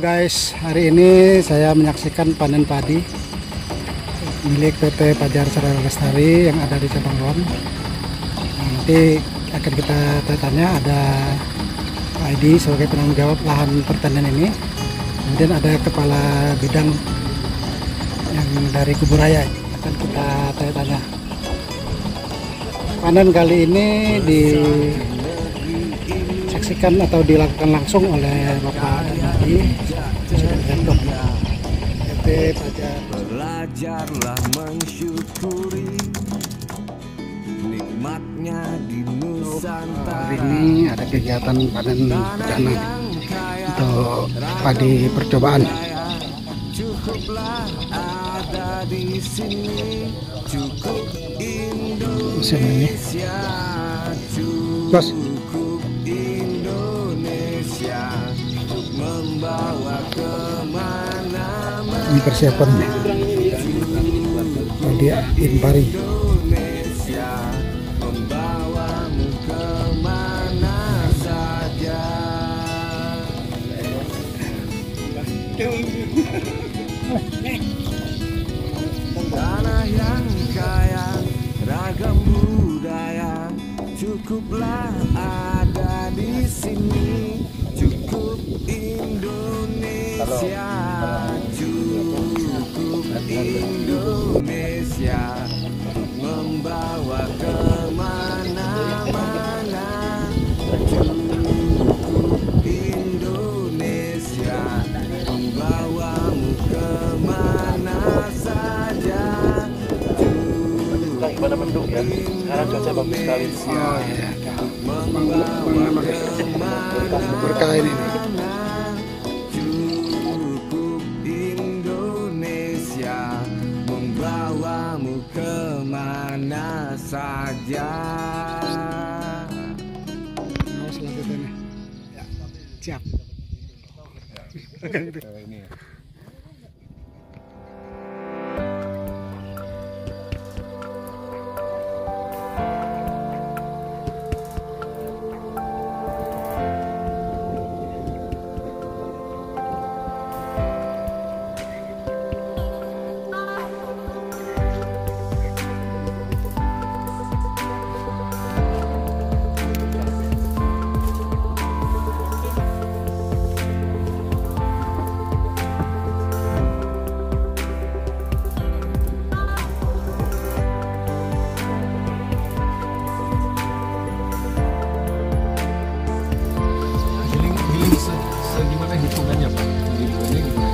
guys, hari ini saya menyaksikan panen padi milik PT Fajar Seraya Lestari yang ada di Cabang Ron. Nanti akan kita tanya, ada Pak Edi sebagai penanggung jawab lahan pertanian ini, kemudian ada kepala bidang yang dari Kuburaya, akan kita tanya. Panen kali ini disaksikan atau dilakukan langsung oleh Bapak Edi Direktur PT Fajar. Belajarlah mensyukuri nikmatnya di Nusantara. Hari ini ada kegiatan panen perdana untuk padi percobaan. Cukuplah ada di sini, cukup Musim ini, Indonesia, Bos. cukup Indonesia untuk membawa kemana-mana. Ini persiapannya padi impari. Indonesia membawamu kemana saja. Tanah yang kaya ragam budaya, cukuplah ada di sini, cukup Indonesia, cukup Indonesia untuk membawa kemana-mana, cukup Indonesia membawamu kemana saja. Gimana mendung ya? Sekarang cuaca bagus sekali. Oh iya, berkah ini. Cukup Indonesia membawamu kemana saja. Selanjutnya ya, siap. Gimana hitungannya Pak? Hitungannya gimana?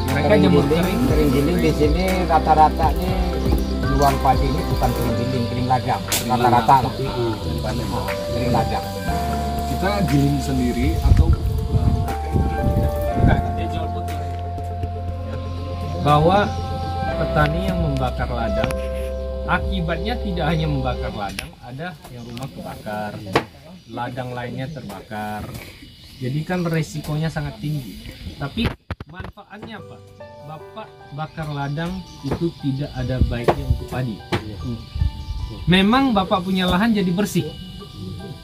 Mereka Kering nyebut giling di sini rata-rata nih jual padi ini bukan kering giling, kering ladang rata-rata lah. Kering ladang. kita giling sendiri atau bahwa petani yang membakar ladang akibatnya tidak hanya membakar ladang, ada yang rumah kebakar, ladang lainnya terbakar, jadi kan resikonya sangat tinggi. Tapi manfaatnya apa? Bapak bakar ladang itu tidak ada baiknya untuk padi. Memang Bapak punya lahan jadi bersih,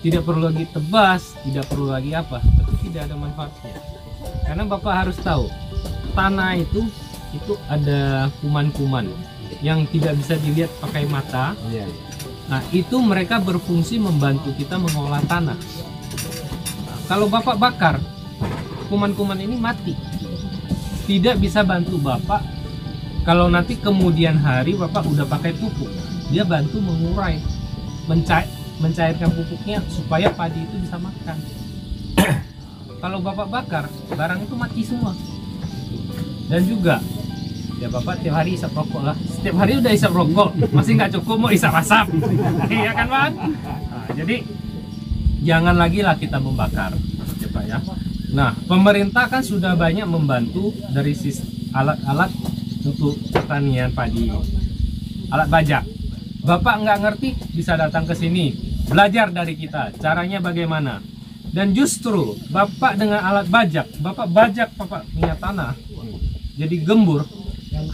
tidak perlu lagi tebas, tidak perlu lagi apa, tapi tidak ada manfaatnya. Karena Bapak harus tahu tanah itu ada kuman-kuman yang tidak bisa dilihat pakai mata. Nah, itu mereka berfungsi membantu kita mengolah tanah. Nah, kalau Bapak bakar, kuman-kuman ini mati, tidak bisa bantu Bapak. Kalau nanti kemudian hari Bapak udah pakai pupuk, dia bantu mengurai, mencairkan pupuknya supaya padi itu bisa makan. Kalau Bapak bakar, barang itu mati semua. Dan juga ya Bapak tiap hari isap rokok lah. Setiap hari udah isap rokok, masih nggak cukup mau isap asap. Iya kan Pak? Nah, jadi jangan lagi lah kita membakar ya Pak ya. Nah, pemerintah kan sudah banyak membantu dari alat-alat untuk pertanian padi, alat bajak. Bapak nggak ngerti, bisa datang ke sini, belajar dari kita caranya bagaimana. Dan justru Bapak dengan alat bajak, Bapak punya tanah jadi gembur,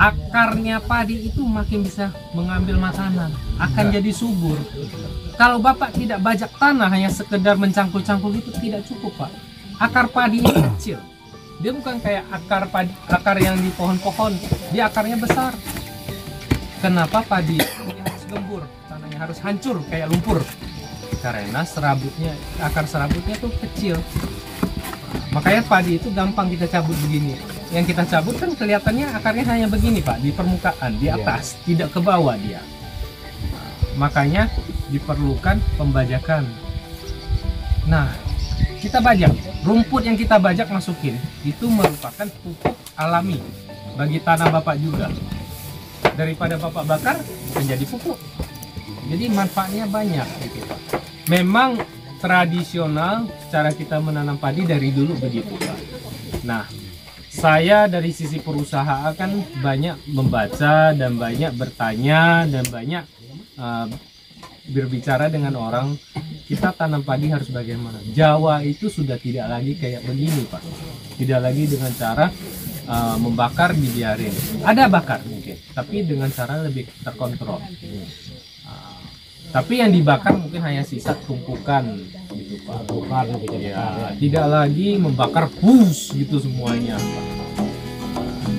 akarnya padi itu makin bisa mengambil makanan, akan jadi subur. Kalau Bapak tidak bajak tanah, hanya sekedar mencangkul-cangkul itu tidak cukup Pak. Akar padi ini kecil, Dia bukan kayak akar yang di pohon-pohon, dia akarnya besar. Kenapa padi ini harus gembur, tanahnya harus hancur kayak lumpur? Karena akar serabutnya tuh kecil. Makanya padi itu gampang kita cabut begini. Yang kita cabut kan kelihatannya akarnya hanya begini Pak, di permukaan, di atas, tidak ke bawah dia. Makanya diperlukan pembajakan. Nah, kita bajak, rumput yang kita bajak masukin itu merupakan pupuk alami bagi tanah Bapak juga. Daripada Bapak bakar menjadi pupuk, jadi manfaatnya banyak gitu Pak. Memang tradisional cara kita menanam padi dari dulu begitu Pak. Nah, saya dari sisi perusahaan kan banyak membaca dan banyak bertanya dan banyak berbicara dengan orang. Kita tanam padi harus bagaimana? Jawa itu sudah tidak lagi kayak begini Pak, tidak lagi dengan cara membakar dibiarin. Ada bakar mungkin, tapi dengan cara lebih terkontrol. Tapi yang dibakar mungkin hanya sisa tumpukan gitu Pak. Ya, tidak lagi membakar gitu semuanya Pak.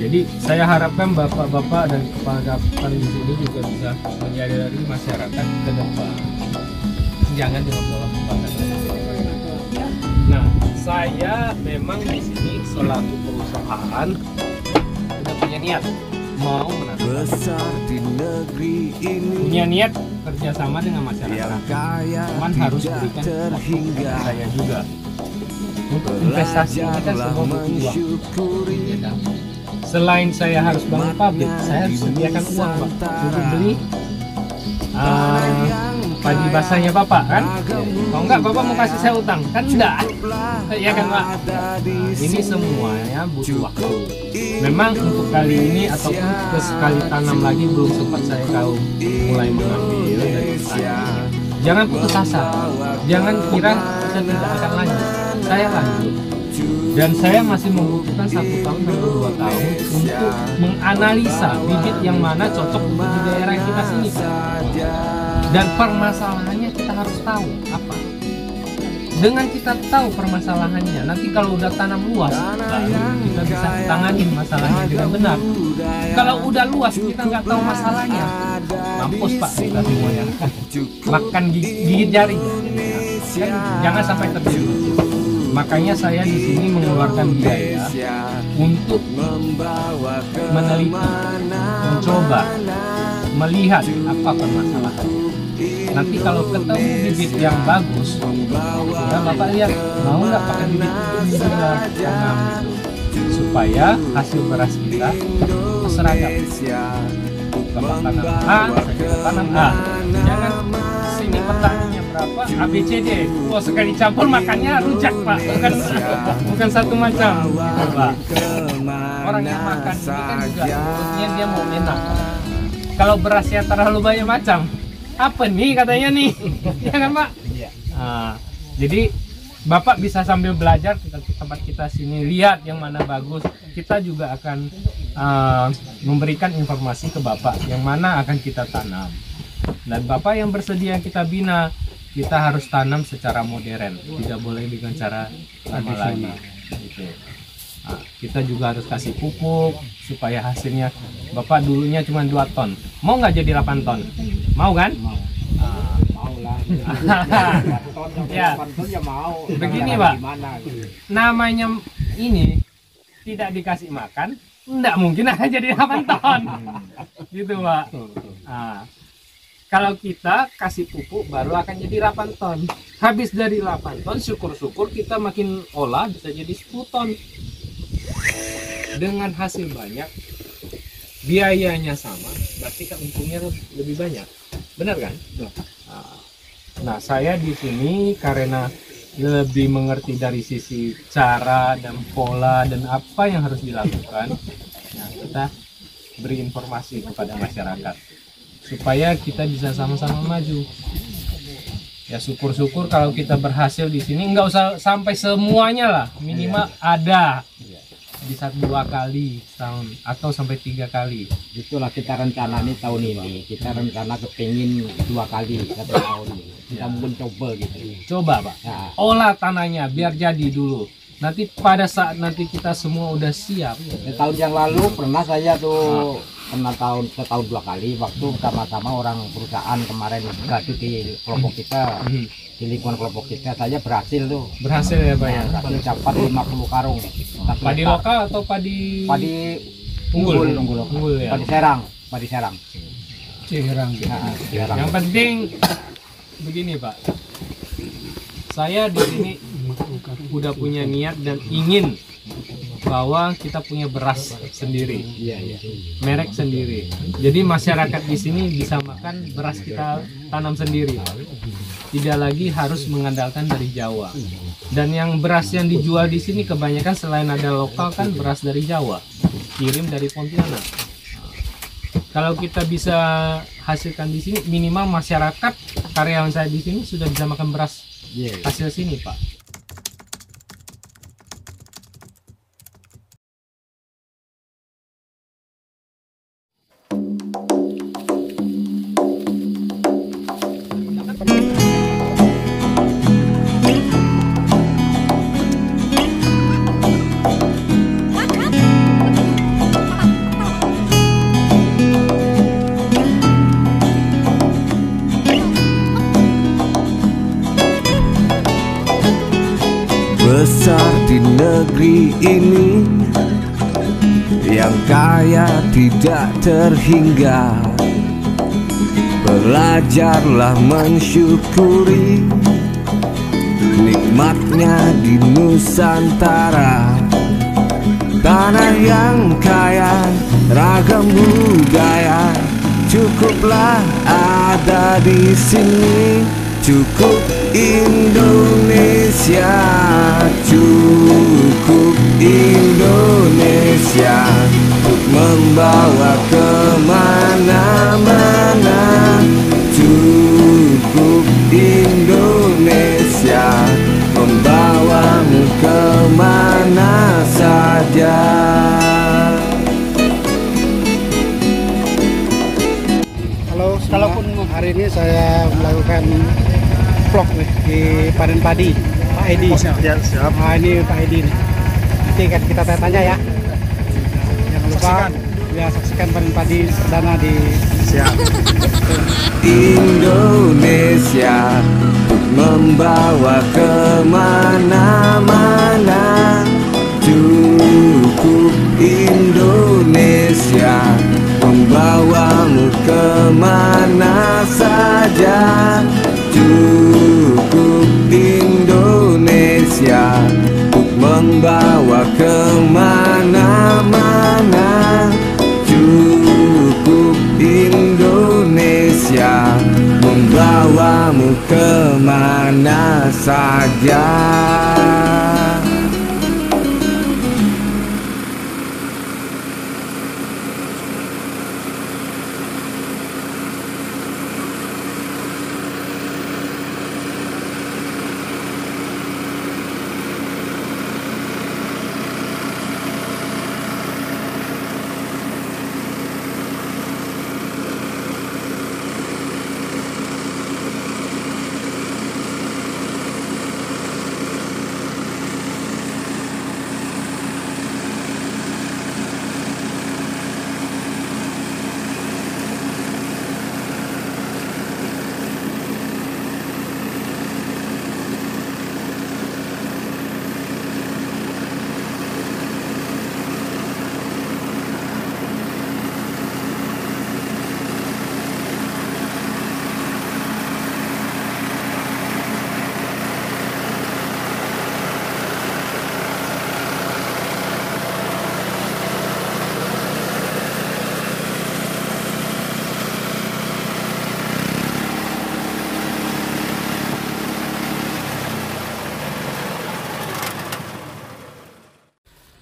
Jadi saya harapkan bapak-bapak dan kepala di sini juga bisa menyadari masyarakat ke depan. Jangan dengan pola pembakaran. Nah, saya memang di sini selaku perusahaan sudah punya niat mau menanam. Besar di negeri ini Punya niat kerjasama dengan yang masyarakat. kaya Cuman harus tidak berikan terhingga. saya juga. Untuk investasi ini kan Belajarlah semua butuh uang. mensyukuri Ya kan? Selain saya harus bangun pabrik, saya harus sediakan uang Pak untuk beli padi basahnya Bapak kan? Kalau enggak Bapak mau kasih saya utang? Kan enggak. Ya kan Pak? Nah, ini semuanya butuh waktu. Memang untuk kali ini ataupun sekali tanam lagi belum sempat saya mulai mengambil dari saya. Jangan putus asa. Jangan kira kita tidak akan lanjut. Saya lanjut. Dan saya masih membutuhkan 1 tahun atau 2 tahun untuk menganalisa bibit yang mana cocok untuk di daerah kita sini. Dan permasalahannya kita harus tahu apa. Dengan kita tahu permasalahannya, nanti kalau udah tanam luas, baru kita bisa tanganin masalahnya dengan benar. Kalau udah luas kita nggak tahu masalahnya, mampus Pak kita semuanya. Makan gigit jari. Kan jangan sampai terjadi. Makanya saya di sini mengeluarkan biaya untuk meneliti, mencoba, melihat apa permasalahan. Nanti kalau ketemu bibit yang bagus, ya Bapak lihat mau nggak pakai bibit itu tanam itu, supaya hasil beras kita seragam. Bapak tanam A, saya tanam A. Jangan sini petaninya berapa, ABCD. Wah sekali campur makannya rujak Pak, bukan satu macam. Gitu, Pak. Orang yang makan ini kan juga mulutnya dia mau enak. Kalau berasnya terlalu banyak macam, apa nih katanya nih, ya kan Pak? Jadi Bapak bisa sambil belajar ke tempat kita sini, lihat yang mana bagus. Kita juga akan memberikan informasi ke Bapak yang mana akan kita tanam. Dan Bapak yang bersedia kita bina, kita harus tanam secara modern, tidak boleh dengan cara lama lagi. Gitu. Nah, kita juga harus kasih pupuk supaya hasilnya. Bapak dulunya cuma 2 ton, mau nggak jadi 8 ton? Mau kan? Mau lah. Ya. Mau. Begini Pak, namanya ini tidak dikasih makan, nggak mungkin akan jadi 8 ton. Gitu Pak. Nah, kalau kita kasih pupuk baru akan jadi 8 ton. Habis dari 8 ton, syukur-syukur kita makin olah bisa jadi 10 ton. Dengan hasil banyak, biayanya sama, berarti kan untungnya lebih banyak. Benar kan? Nah, saya di sini karena lebih mengerti dari sisi cara dan pola dan apa yang harus dilakukan. Nah, kita beri informasi kepada masyarakat supaya kita bisa sama-sama maju. Ya syukur-syukur kalau kita berhasil di sini, nggak usah sampai semuanya lah, minimal ada bisa 2 kali tahun atau sampai 3 kali. Itulah kita rencana nih tahun ini. Kita rencana kepingin 2 kali 1 tahun. Kita mungkin coba gitu. Coba Pak, Ya. olah tanahnya biar jadi dulu. Nanti pada saat nanti kita semua udah siap, Tahun yang lalu pernah saya tuh setahun 2 kali waktu sama-sama orang perusahaan kemarin gaduh di kelompok kita, di lingkungan kelompok kita, saya berhasil tuh. berhasil ya Pak ya. Berhasil dapat 50 karung. Padi lokal atau padi Padi unggul? unggul, Unggul ya. Padi serang, padi serang. Cirang. Nah, serang. Yang penting begini Pak, saya di sini udah punya niat dan ingin bahwa kita punya beras sendiri, Iya, iya. merek sendiri. Jadi masyarakat di sini bisa makan beras kita tanam sendiri, tidak lagi harus mengandalkan dari Jawa. Dan yang beras yang dijual di sini kebanyakan selain ada lokal kan beras dari Jawa, kirim dari Pontianak. Kalau kita bisa hasilkan di sini, minimal masyarakat karyawan saya di sini sudah bisa makan beras Iya. hasil sini Pak. Besar di negeri ini yang kaya tidak terhingga. Belajarlah mensyukuri nikmatnya di Nusantara, tanah yang kaya ragam budaya. Cukuplah ada di sini. Cukup Indonesia, cukup Indonesia untuk membawa kemana-mana. Cukup Indonesia membawamu kemana saja. Halo, kalaupun hari ini saya melakukan vlog nih di panen padi Pak Edi. Ya, siap. Nah, ini Pak Edi nih. Nanti kan kita tanya ya. Jangan lupa saksikan panen padi perdana di Indonesia untuk membawa kemana-mana. Cukup Indonesia membawamu kemana saja. Cukup Indonesia untuk membawa kemana-mana. Cukup Indonesia membawamu kemana saja.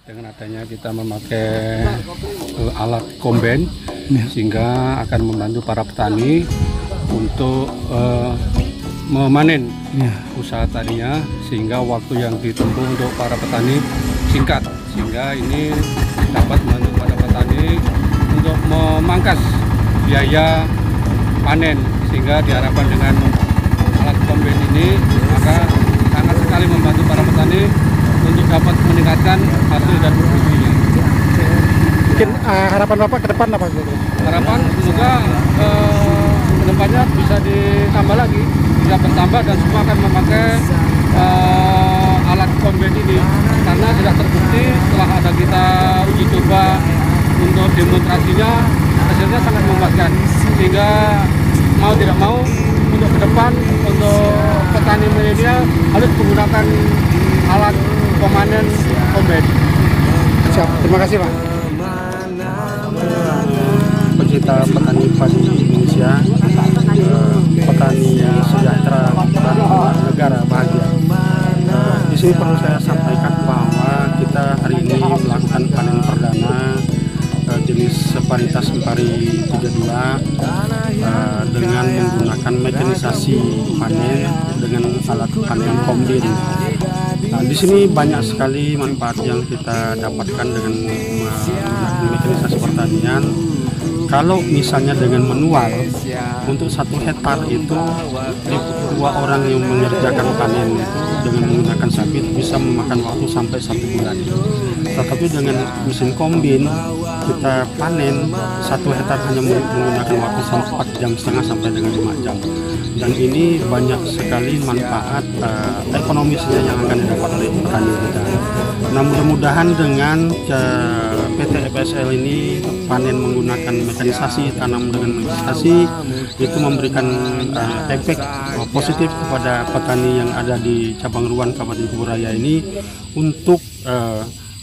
Dengan adanya kita memakai alat kombain, sehingga akan membantu para petani untuk memanen usaha tadinya, sehingga waktu yang ditempuh untuk para petani singkat, sehingga ini dapat membantu para petani untuk memangkas biaya panen, sehingga diharapkan dengan alat kombain ini maka sangat sekali membantu para petani untuk dapat memuaskan hasil dan produksinya. Mungkin harapan Bapak ke depan apa gitu? Harapan semoga kedepannya bisa ditambah lagi, bisa bertambah dan semua akan memakai alat kombin ini, karena sudah terbukti setelah ada kita uji coba untuk demonstrasinya, hasilnya sangat memuaskan, sehingga mau tidak mau untuk ke depan untuk petani milenial harus menggunakan alat pemanen kombin. Siap, terima kasih Pak. Pecinta petani padi Indonesia, petani sejahtera dan negara bahagia. Di sini perlu saya sampaikan bahwa kita hari ini melakukan panen perdana jenis varietas Impari 32 dengan menggunakan mekanisasi panen dengan alat panen kombin. Di sini banyak sekali manfaat yang kita dapatkan dengan menggunakan mekanisasi pertanian. Kalau misalnya dengan manual, untuk 1 hektar itu 2 orang yang mengerjakan panen itu dengan menggunakan sapi bisa memakan waktu sampai 1 bulan. Tetapi dengan mesin kombin kita panen 1 hektar hanya menggunakan waktu 4,5 jam sampai dengan 5 jam. Dan ini banyak sekali manfaat ekonomisnya yang akan didapat oleh petani kita. Nah, mudah-mudahan dengan PT FSL ini panen menggunakan mekanisasi, tanam dengan mekanisasi, itu memberikan efek positif kepada petani yang ada di cabang Ruan Kabupaten Kuburaya ini untuk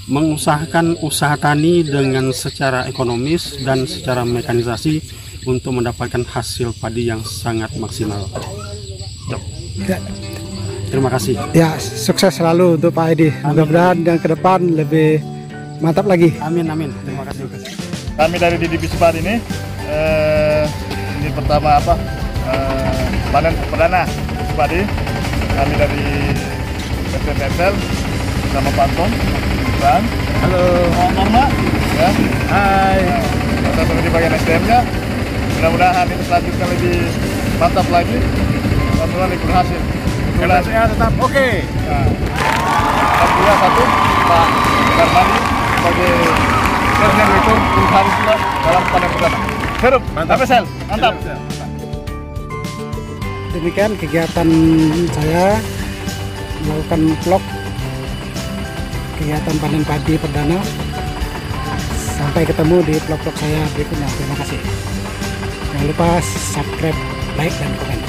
mengusahakan usaha tani dengan secara ekonomis dan secara mekanisasi untuk mendapatkan hasil padi yang sangat maksimal. Ya. Terima kasih. Ya, sukses selalu untuk Pak Edi. Mudah-mudahan yang ke depan lebih mantap lagi. Amin, amin. Terima kasih. Kami dari Didi Bisipar ini pertama panen perdana padi. Kami dari PT FSL sama Pak Anton dan halo Norma ya. Hai. Kita sudah di bagian SDM-nya. Mudah-mudahan ini selanjutnya lebih mantap lagi dan lebih berhasil. FSL tetap oke. Nah, alhamdulillah satu Pak Darmani sebagai Presiden Direktur perusahaan juga dalam panen perdana. Serup, FSL, mantap. Demikian kegiatan saya melakukan vlog kegiatan panen padi perdana. Sampai ketemu di vlog-vlog saya berikutnya. Terima kasih. Jangan lupa subscribe, like, dan komen.